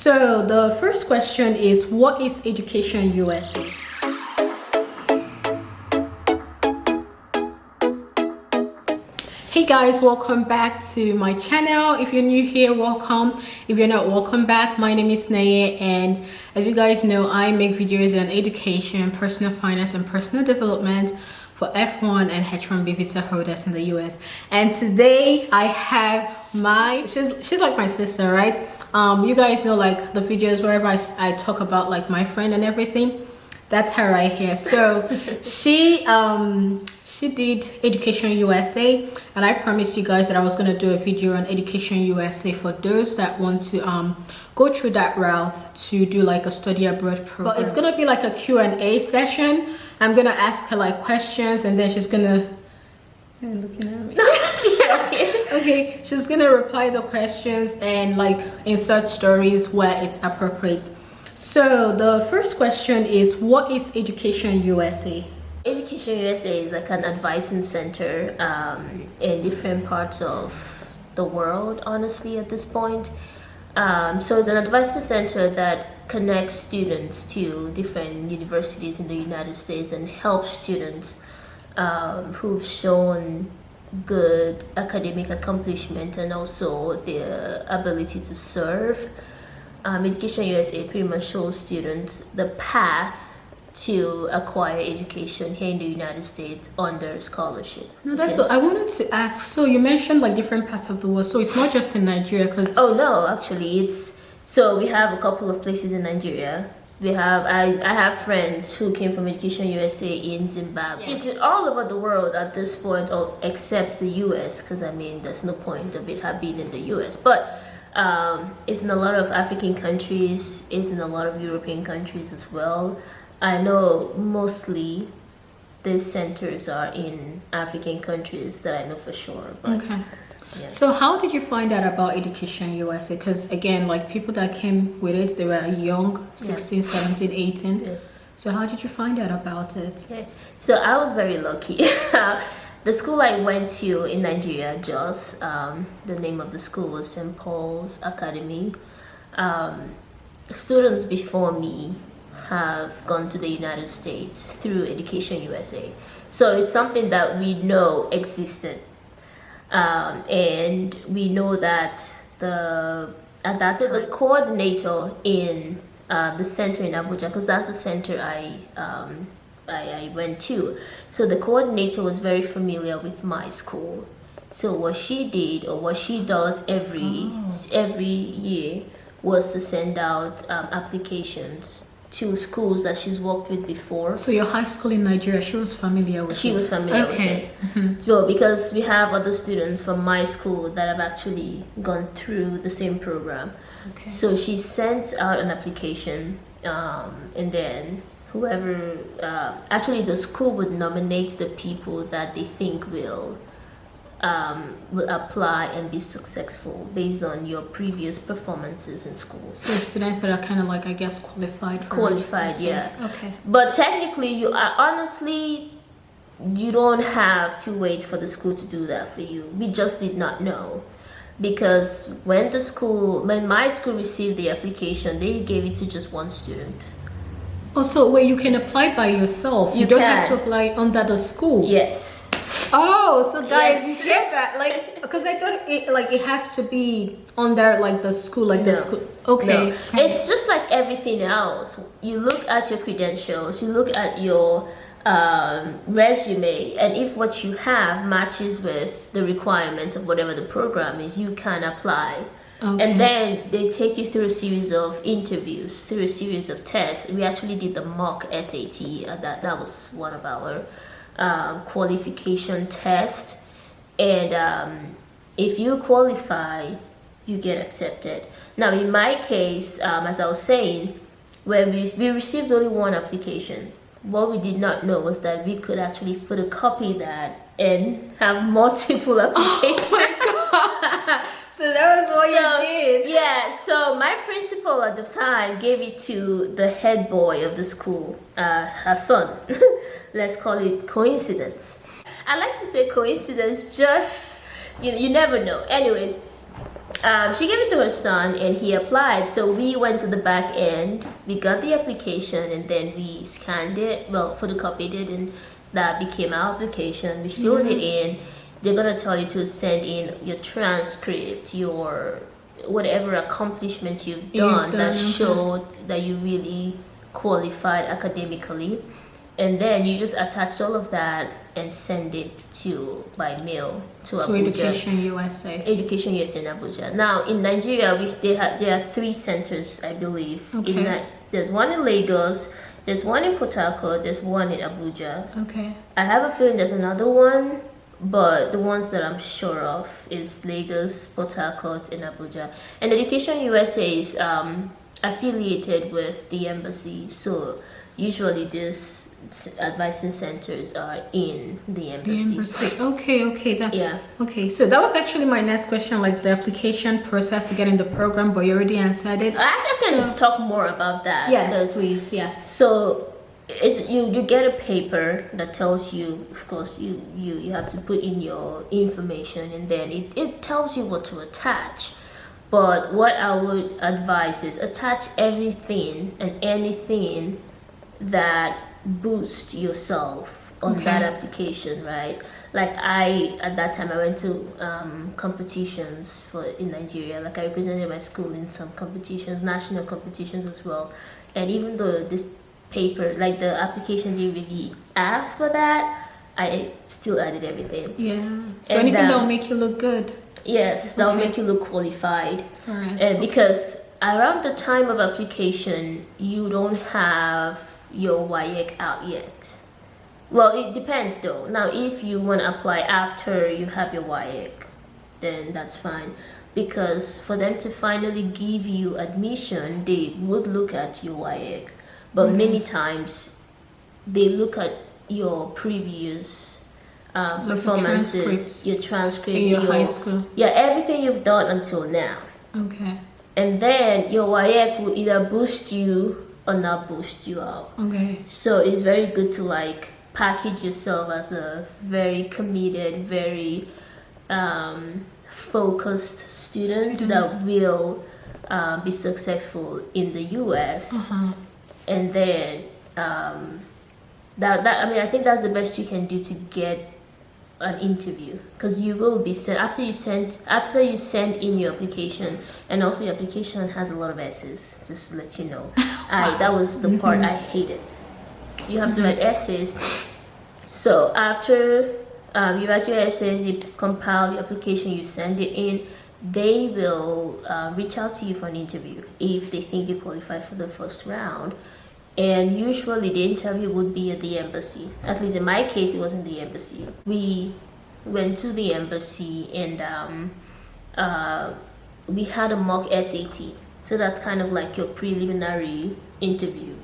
So the first question is, what is Education USA? Hey guys, welcome back to my channel. If you're new here, welcome. If you're not, welcome back. My name is Naya, and as you guys know, I make videos on education, personal finance, and personal development for F1 and H1B visa holders in the US. And today I have she's like my sister, right? You guys know, like, the videos wherever I talk about like my friend and everything, that's her right here. So she did Education USA, and I promised you guys that I was going to do a video on Education USA for those that want to go through that route to do like a study abroad program. But it's going to be like a Q&A session. I'm going to ask her like questions, and then she's going to looking at me. Okay, she's going to reply the questions and like insert stories where it's appropriate. So the first question is, what is Education USA? Education USA is like an advising center in different parts of the world, honestly, at this point. So it's an advising center that connects students to different universities in the United States and helps students who've shown good academic accomplishment and also the ability to serve. Education USA pretty much shows students the path to acquire education here in the United States under scholarships. No, that's what I wanted to ask. So you mentioned like different parts of the world, so it's not just in Nigeria, because no, actually so we have a couple of places in Nigeria. We have I have friends who came from Education USA in Zimbabwe. Yes. It's all over the world at this point, except the US, because I mean there's no point of it being in the US, but it's in a lot of African countries, it's in a lot of European countries as well. I know mostly these centers are in African countries that I know for sure. But, okay. Yeah. So how did you find out about Education USA? Because again, like, people that came with it, they were young, 16, 17, 18. Yeah. So how did you find out about it? Okay. So I was very lucky. The school I went to in Nigeria, Jos, the name of the school was St. Paul's Academy. Students before me have gone to the United States through Education USA. So it's something that we know existed. And we know that the coordinator in the center in Abuja, because that's the center I went to. So the coordinator was very familiar with my school. So what she did, or what she does every year, was to send out applications to schools that she's worked with before. So your high school in Nigeria, she was familiar with it? She was familiar with it. Mm-hmm. So because we have other students from my school that have actually gone through the same program. Okay. So she sent out an application, and then whoever, actually the school would nominate the people that they think will apply and be successful based on your previous performances in school. So students that are kind of like, I guess, qualified, yeah. Okay. But technically, you don't have to wait for the school to do that for you. We just did not know, because when my school received the application, they gave it to just one student. Oh, so wait, you can apply by yourself? You don't have to apply under the school? Yes. Oh, so guys, you hear that? Like, because I thought it has to be under like the school, like the school. Okay. No. It's just like everything else. You look at your credentials, you look at your resume, and if what you have matches with the requirements of whatever the program is, you can apply. Okay. And then they take you through a series of interviews, through a series of tests. We actually did the mock SAT. That was one of our qualification tests. And if you qualify, you get accepted. Now, in my case, as I was saying, when we received only one application, what we did not know was that we could actually photocopy that and have multiple applications. Oh my God. So that was what you did? Yeah, so my principal at the time gave it to the head boy of the school, her son. Let's call it coincidence. I like to say coincidence, just, you never know. Anyways, She gave it to her son and he applied. So we went to the back end, we got the application, and then we scanned it, well, photocopied it, and that became our application. We filled it in. They're gonna tell you to send in your transcript, your whatever accomplishment you've done that showed that you really qualified academically, and then you just attach all of that and send it by mail to Abuja. EducationUSA. EducationUSA in Abuja. Now in Nigeria, there are 3 centers, I believe. Okay. There's one in Lagos, there's one in Port Harcourt, there's one in Abuja. Okay. I have a feeling there's another one, but the ones that I'm sure of is Lagos, Port Harcourt, and Abuja. And EducationUSA is affiliated with the embassy, so usually these advising centers are in the embassy. Okay. Okay, so that was actually my next question, like the application process to get in the program, but you already answered it. I can talk more about that. Yes, please. Yes. So you get a paper that tells you, of course, you have to put in your information, and then it tells you what to attach. But what I would advise is attach everything and anything that boost yourself on that application, right? Like at that time I went to competitions in Nigeria. Like I represented my school in some competitions, national competitions as well. And even though this paper, like the application didn't really ask for that, I still added everything. Yeah. So anything that will make you look good. Yes, that will make you look qualified. All right. And because around the time of application, you don't have your WAEC out yet. Well, it depends though. Now, if you want to apply after you have your WAEC, then that's fine. Because for them to finally give you admission, they would look at your WAEC. But many times, they look at your previous performances, your transcript, in your high school. Yeah, everything you've done until now. Okay. And then your WAEC will either boost you or not boost you up. Okay. So it's very good to like package yourself as a very committed, very focused student that will be successful in the US. And then I think that's the best you can do to get an interview, because you will be sent after you send in your application, and also your application has a lot of essays, just to let you know. That was the part I hated. You have to write essays. So after you write your essays, you compile your application, you send it in, they will reach out to you for an interview if they think you qualify for the first round. And usually the interview would be at the embassy. At least in my case, it was in the embassy. We went to the embassy and we had a mock SAT. So that's kind of like your preliminary interview.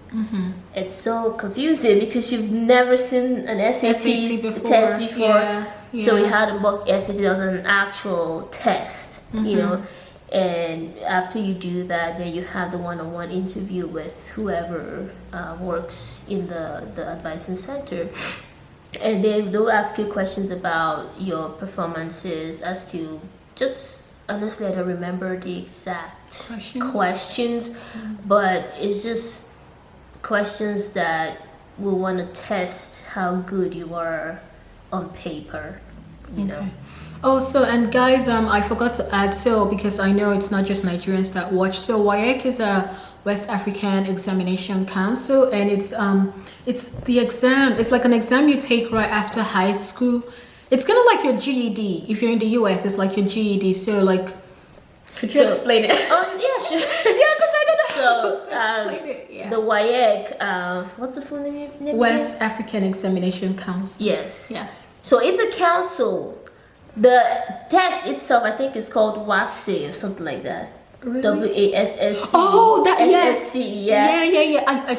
It's so confusing because you've never seen an SAT test before. Yeah. So we had a mock SAT. That was an actual test, you know. And after you do that, then you have the one-on-one interview with whoever works in the advising center. And they'll ask you questions about your performances, ask you just, honestly, I don't remember the exact questions, but it's just questions that will want to test how good you are on paper, you know. Oh, so, and guys, I forgot to add, so, because I know it's not just Nigerians that watch, so WAEC is a West African Examination Council, and it's the exam, it's like an exam you take right after high school. It's kind of like your GED. If you're in the US, it's like your GED, so like, could you explain it? Yeah, sure. Yeah, because I don't know So, how to explain it. Yeah. the WAEC, what's the full name? West African Examination Council. Yes. Yeah. So it's a council. The test itself, I think, is called WASC or something like that. Really? WASSC. Oh, that, yes. SSC, yeah. Yeah. I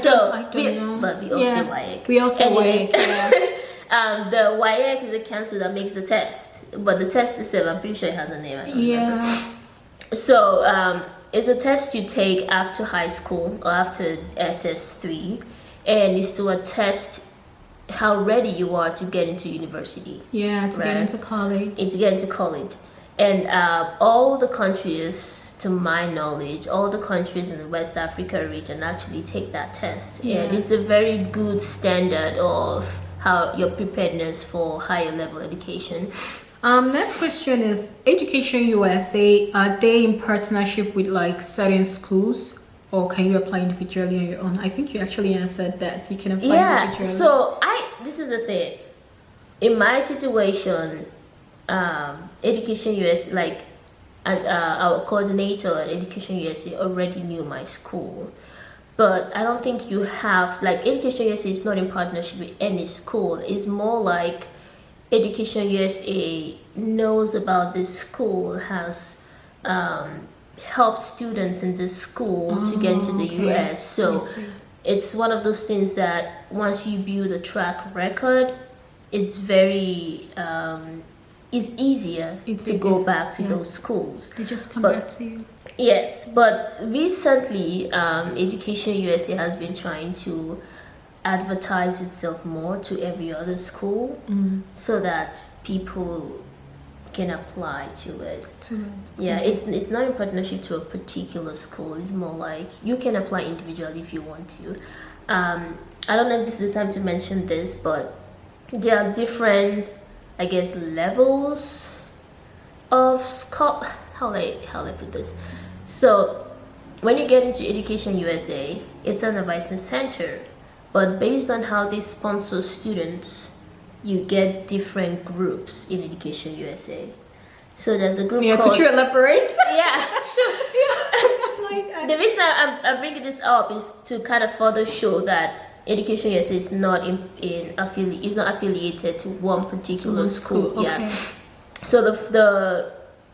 don't know. But we also WAEC. We also Anyways, WAEC, yeah. the WAEC is a council that makes the test. But the test itself, I'm pretty sure it has a name. I don't remember. So it's a test you take after high school or after SS3. And it's to attest how ready you are to get into university. Yeah, to get into college. To get into college. And all the countries, to my knowledge, all the countries in the West Africa region actually take that test. Yes. And it's a very good standard of how your preparedness for higher level education. Next question is, Education USA, are they in partnership with like certain schools, or can you apply individually on your own? I think you actually answered that. You can apply individually. So this is the thing. In my situation, Education USA, like our coordinator at Education USA already knew my school. But I don't think you have, like, Education USA is not in partnership with any school. It's more like Education USA knows about this school, has helped students in this school to get into the US. So it's one of those things that once you build a track record, it's very it's easier to go back to those schools. They just come back to you. Yes, but recently Education USA has been trying to advertise itself more to every other school so that people can apply to it. Yeah, it's not in partnership to a particular school. It's more like you can apply individually if you want to. I don't know if this is the time to mention this, but there are different, I guess, levels of how I put this. So when you get into Education USA, it's an advising center, but based on how they sponsor students, you get different groups in Education USA. So there's a group called... Could you elaborate? Yeah, sure. The reason I'm bringing this up is to kind of further show that Education USA is not is not affiliated to one particular school. Okay. Yeah. So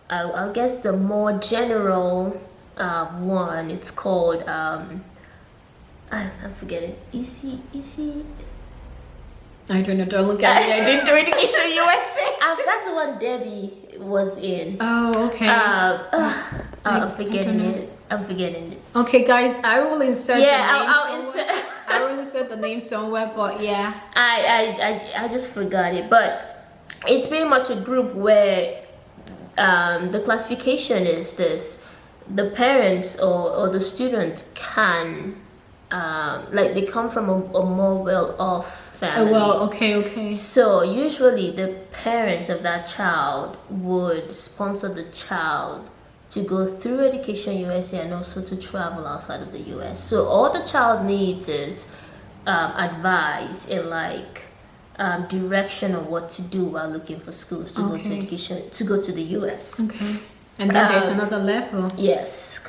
I'll guess the more general one, it's called I'm forgetting. EC. I don't know. Don't look at me. I didn't do Education USA. That's the one Debbie was in. Oh, okay. I'm forgetting it. Okay, guys, I will insert the name I'll somewhere. I will insert the name somewhere, but yeah. I just forgot it. But it's pretty much a group where the classification is this: the parents or the student can like they come from a more well-off family. Okay. So usually the parents of that child would sponsor the child to go through Education USA and also to travel outside of the US. So all the child needs is advice and like direction on what to do while looking for schools to go to education, to go to the US. Okay. And then there's another level. Yes,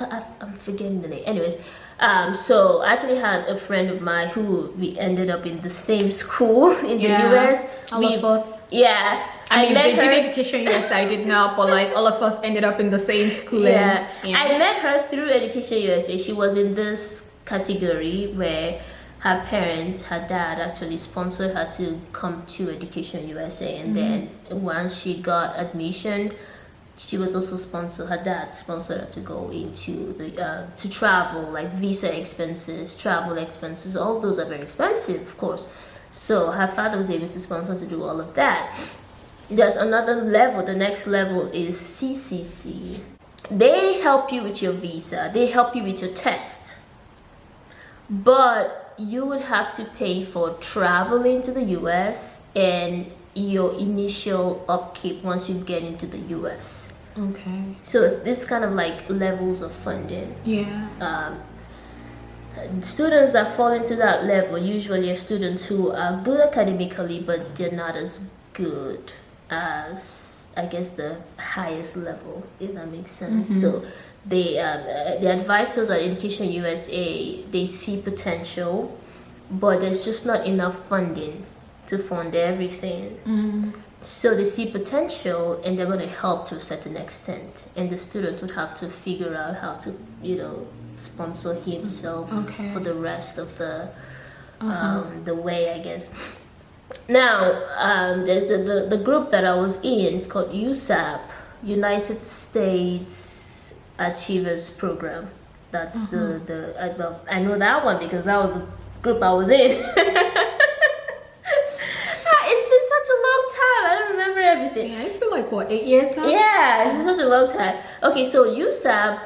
I'm forgetting the name. Anyways, so I actually had a friend of mine who we ended up in the same school in the US. All of us. Yeah. I mean, they did Education USA, I did not, but like all of us ended up in the same school. Yeah. I met her through Education USA. She was in this category where her dad actually sponsored her to come to Education USA. And then once she got admission, she was also sponsored. Her dad sponsored her to go into the to travel, like visa expenses, travel expenses. All those are very expensive, of course. So her father was able to sponsor to do all of that. There's another level. The next level is CCC. They help you with your visa. They help you with your test. But you would have to pay for traveling to the US and your initial upkeep once you get into the US. Okay. So it's this kind of like levels of funding. Yeah. Students that fall into that level usually are students who are good academically, but they're not as good as, I guess, the highest level, if that makes sense. So they the advisors at Education USA, they see potential, but there's just not enough funding to fund everything. So they see potential and they're going to help to a certain extent, and the student would have to figure out how to, sponsor himself for the rest of the way, I guess. Now, there's the group that I was in. It's called USAP, United States Achievers Program. That's I know that one because that was the group I was in. It's been such a long time. I don't remember everything. Yeah, it's been like what, 8 years now? Yeah, it's been such a long time. Okay, so USAP,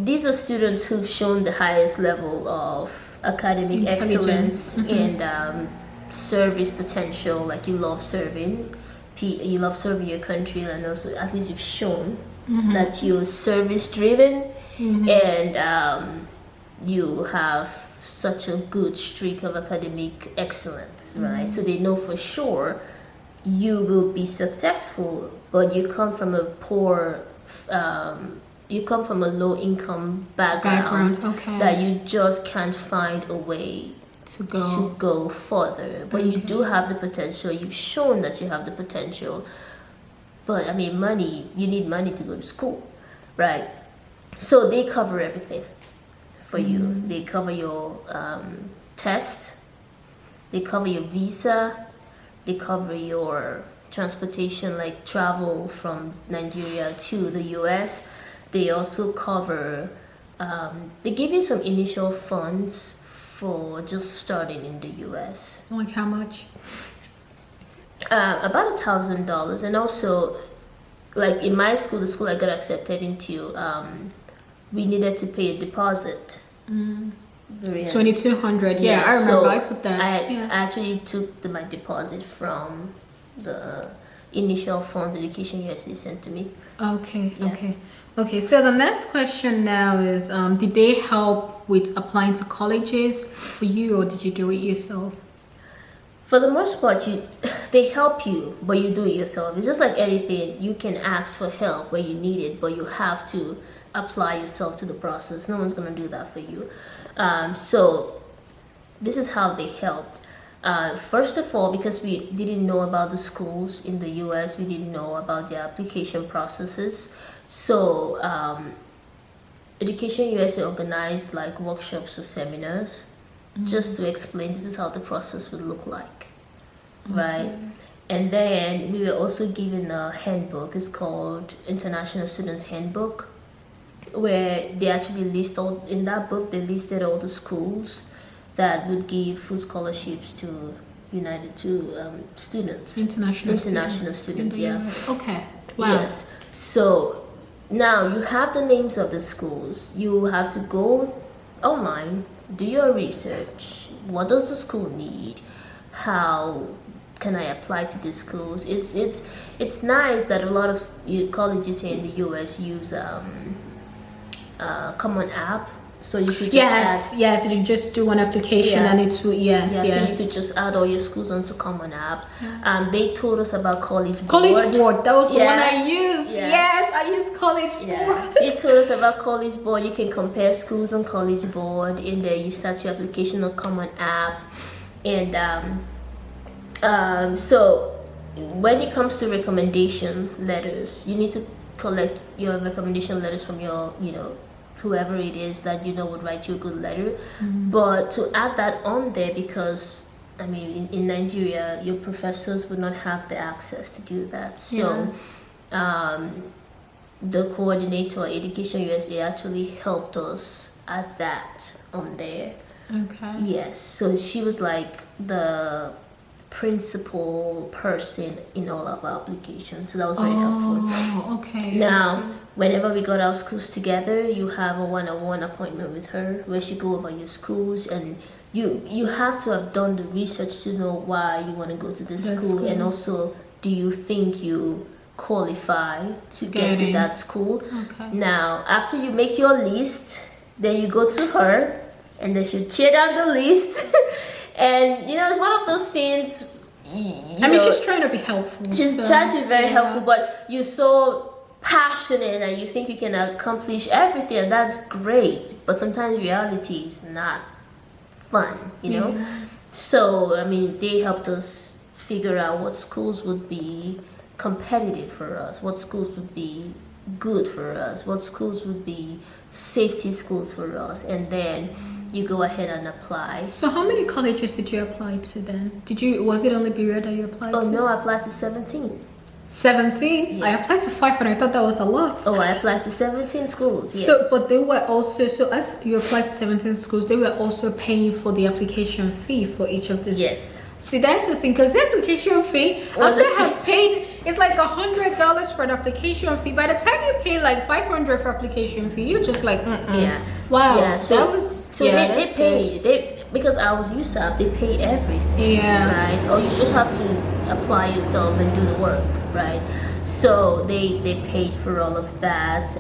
these are students who've shown the highest level of academic excellence and service potential. Like you love serving, you love serving your country, and also at least you've shown that you're service driven and you have such a good streak of academic excellence, right? So they know for sure you will be successful, but you come from a poor you come from a low income background okay, that you just can't find a way to go further. But you do have the potential. You've shown that you have the potential. But I mean, you need money to go to school, right? So they cover everything for you. They cover your test, they cover your visa, they cover your transportation, like travel from Nigeria to the US. They also cover, they give you some initial funds for just starting in the US. Like how much? About $1,000. And also, like in my school, the school I got accepted into, we needed to pay a deposit. 2,200. Yeah, I remember. So I put that. I actually took my deposit from the initial funds EducationUSA sent to me. Okay. So the next question now is, did they help with applying to colleges for you, or did you do it yourself? For the most part, they help you, but you do it yourself. It's just like anything. You can ask for help where you need it, but you have to apply yourself to the process. No one's going to do that for you. So this is how they helped. First of all, because we didn't know about the schools in the US, we didn't know about their application processes. So EducationUSA organized like workshops or seminars just to explain this is how the process would look like, right? And then we were also given a handbook. It's called International Students Handbook, where they actually list all, in that book they listed all the schools that would give full scholarships to students, international students. Yeah. Okay. Wow. Yes. So now you have the names of the schools. You have to go online, do your research. What does the school need? How can I apply to these schools? It's nice that a lot of colleges here in the US use Common App, so you could just yes, you just do one application and it's so you could just add all your schools onto Common App. They told us about College Board. That was the one I used. Yes, I used College Board. They told us about College Board. You can compare schools on College Board. In there, you start your application on Common App, and so when it comes to recommendation letters, you need to collect your recommendation letters from your, whoever it is that would write you a good letter. But to add that on there, because I mean in Nigeria your professors would not have the access to do that. So the coordinator at EducationUSA actually helped us add that on there. Okay. Yes. So she was like the principal person in all of our applications, so that was very helpful. Okay. Now, whenever we got our schools together, you have a one-on-one appointment with her where she go over your schools, and you have to have done the research to know why you want to go to this school, and also do you think you qualify to get to that school. Okay. Now, after you make your list, then you go to her, and then she'll tear down the list. And it's one of those things. I mean, she's trying to be helpful. She's trying to be very helpful, but you're so passionate and you think you can accomplish everything, and that's great. But sometimes reality is not fun, So I mean, they helped us figure out what schools would be competitive for us, what schools would be good for us, what schools would be safety schools for us, and then you go ahead and apply. So how many colleges did you apply to then? Was it only Berea that you applied to? Oh no, I applied to 17. 17? Yeah. I applied to 5 and I thought that was a lot. Oh, I applied to 17 schools, yes. So, but they were also, as you applied to 17 schools, they were also paying for the application fee for each of these. Yes. See, that's the thing, because the application fee, Was after it I have paid, it's like $100 for an application fee. By the time you pay like $500 for application fee, you're just like, Yeah. wow, Yeah. So that was, so yeah, they that's pay because I was USAP, they pay everything. Yeah. Right. Or you just have to apply yourself and do the work. Right. So they paid for all of that.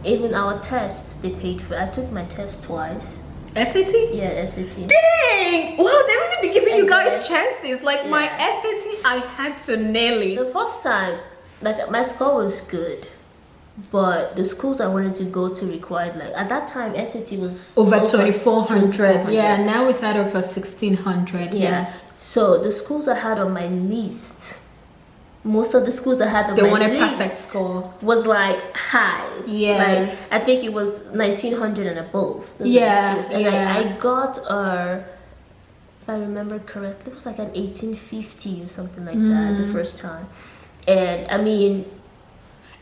Even our tests, they paid for. I took my test twice. SAT? Yeah, SAT. Dang! Wow, they really be giving you guys Exactly. chances. Like my SAT, I had to nail it. The first time, like my score was good, but the schools I wanted to go to required like at that time SAT was Over 2,400. 2,400. Yeah, now it's out of a 1,600. Yeah. Yes. So the schools I had on my list, most of the schools I had on They my wanted list perfect score. was like high. Yes. Like, I think it was 1,900 and above. Those Yeah, were the schools. And yeah. I got if I remember correctly, it was like an 1850 or something like that the first time. And I mean,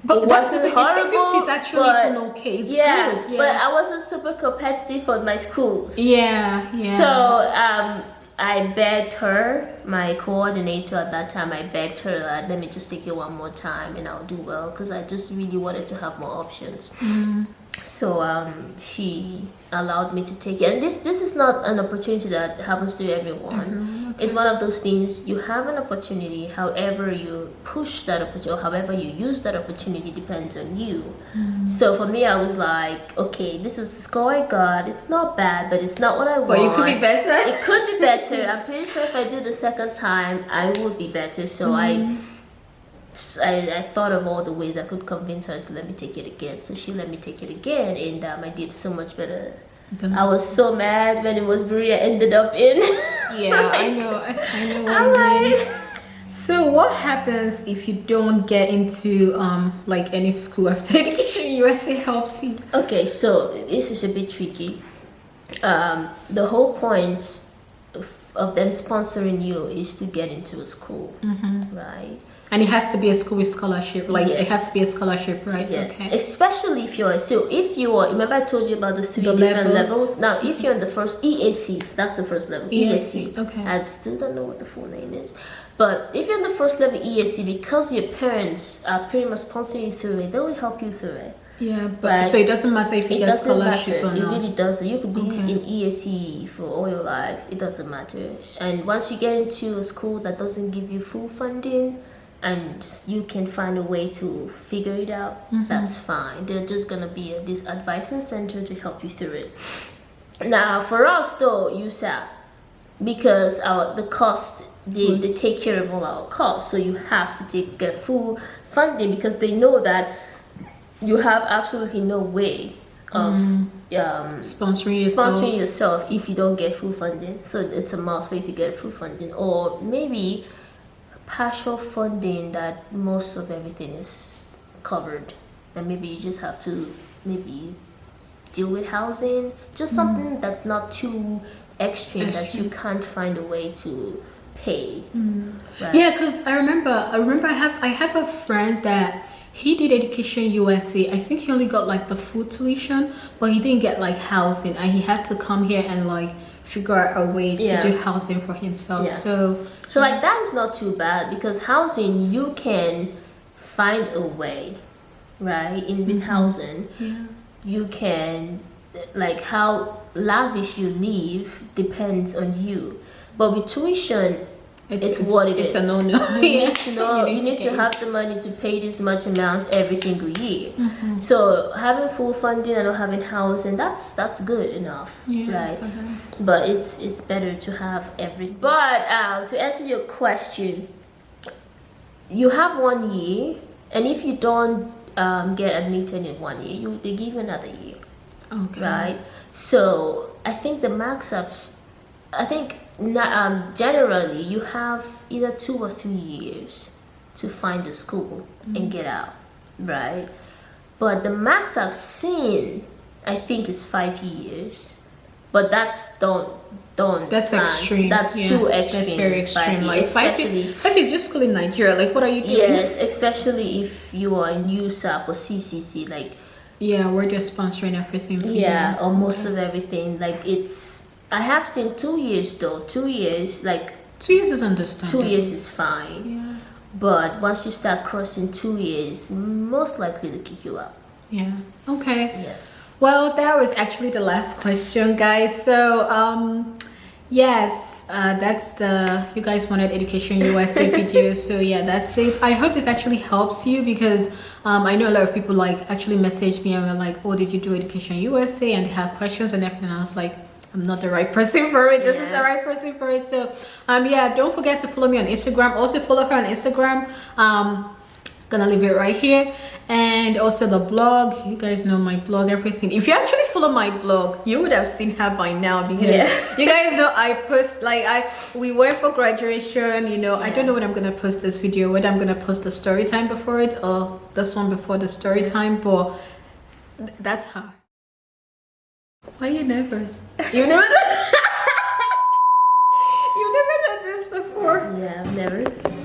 But it that's the wasn't thing, horrible, 1850 is actually but even okay. It's yeah, good. Yeah. but I wasn't super competitive for my schools. Yeah, yeah. So I begged her, my coordinator at that time, I begged her that let me just take it one more time and I'll do well, because I just really wanted to have more options. So she allowed me to take it, and this is not an opportunity that happens to everyone. It's one of those things, you have an opportunity, however you push that opportunity or however you use that opportunity depends on you. So for me, I was like, okay, this is the score I got, it's not bad, but it's not what I want. But it could be better. It could be better. I'm pretty sure if I do the second time I would be better. So I thought of all the ways I could convince her to let me take it again. So she let me take it again, and I did so much better. I was so mad when it was Berea ended up in. Yeah, I know. I know I'm what you mean. like, So what happens if you don't get into like any school after Education USA helps you? okay, so this is a bit tricky. The whole point of them sponsoring you is to get into a school, right? And it has to be a school with scholarship. Like it has to be a Yes. scholarship, right? Yes, Okay. especially if if you are, remember I told you about the three The different levels. levels. Now, if you're in the first EAC, that's the first level. EAC, okay. I still don't know what the full name is, but if you're in the first level EAC, because your parents are pretty much sponsoring you through it, they will help you through it. Yeah, but Right. so it doesn't matter if you It get doesn't scholarship matter. or It not. really doesn't. You could be Okay. in EAC for all your life. It doesn't matter. And once you get into a school that doesn't give you full funding, and you can find a way to figure it out, that's fine. They're just gonna be this advising center to help you through it. Now, for us though, USAP, because the cost, they take care of all our costs, so you have to get full funding, because they know that you have absolutely no way of Sponsoring yourself if you don't get full funding. So it's a must way to get full funding, or maybe partial funding that most of everything is covered, and maybe you just have to maybe deal with housing, just something that's not too extreme that you can't find a way to pay. Right? Yeah, because I remember I have a friend that he did Education USA. I think he only got like the full tuition, but he didn't get like housing, and he had to come here and like figure out a way to do housing for himself. Yeah. So like that is not too bad, because housing, you can find a way, right? With housing, you can, like, how lavish you live depends on you. But with tuition, it's what it is. It's a no-no. You need to know. You need to get have the money to pay this much amount every single year. So having full funding and not having housing, that's good enough, right? But it's better to have everything. But to answer your question, you have 1 year, and if you don't get admitted in 1 year, they give you another year. Okay. Right. So I think the max of, generally you have either 2 or 3 years to find a school and get out, right? But the max I've seen, I think, is 5 years. But that's That's plan. extreme. That's too extreme. That's very extreme. 5 years, Like especially if it's just school in Nigeria, like what are you doing? yes, especially if you are in USAP or CCC, like Yeah, we're just sponsoring everything. For yeah, you. or most of everything. Like I have seen 2 years though. 2 years, like 2 years is understandable. 2 years is fine. Yeah. But once you start crossing 2 years, most likely to kick you out. Yeah. Okay. Yeah. Well, that was actually the last question, guys. So, yes, that's you guys wanted Education USA video. So yeah, that's it. I hope this actually helps you, because I know a lot of people like actually messaged me and were like, oh, did you do Education USA? And they had questions and everything. I was like, I'm not the right person for it. This is the right person for it. So yeah, don't forget to follow me on Instagram. Also follow her on Instagram. Gonna leave it right here, and also the blog. You guys know my blog, everything. If you actually follow my blog, you would have seen her by now, because you guys know I post, like, we went for graduation, you know. I don't know when I'm gonna post this video, whether I'm gonna post the story time before it or this one before the story time, but that's her. Why are you nervous? You never you've never done this before. Yeah, I've never.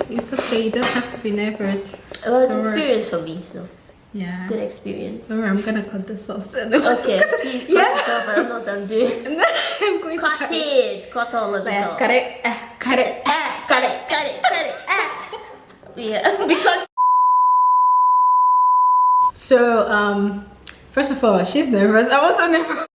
It's okay, you don't have to be nervous. Well, it's experience for me, so yeah, good experience. Don't worry, I'm gonna cut this off soon. Okay, please cut it off. I don't know what I'm doing. I'm going Cut to cut it. Cut all of it off. Cut it. Cut it. Cut it. Cut it. Cut it. Yeah, because. So, first of all, she's nervous. I was so nervous.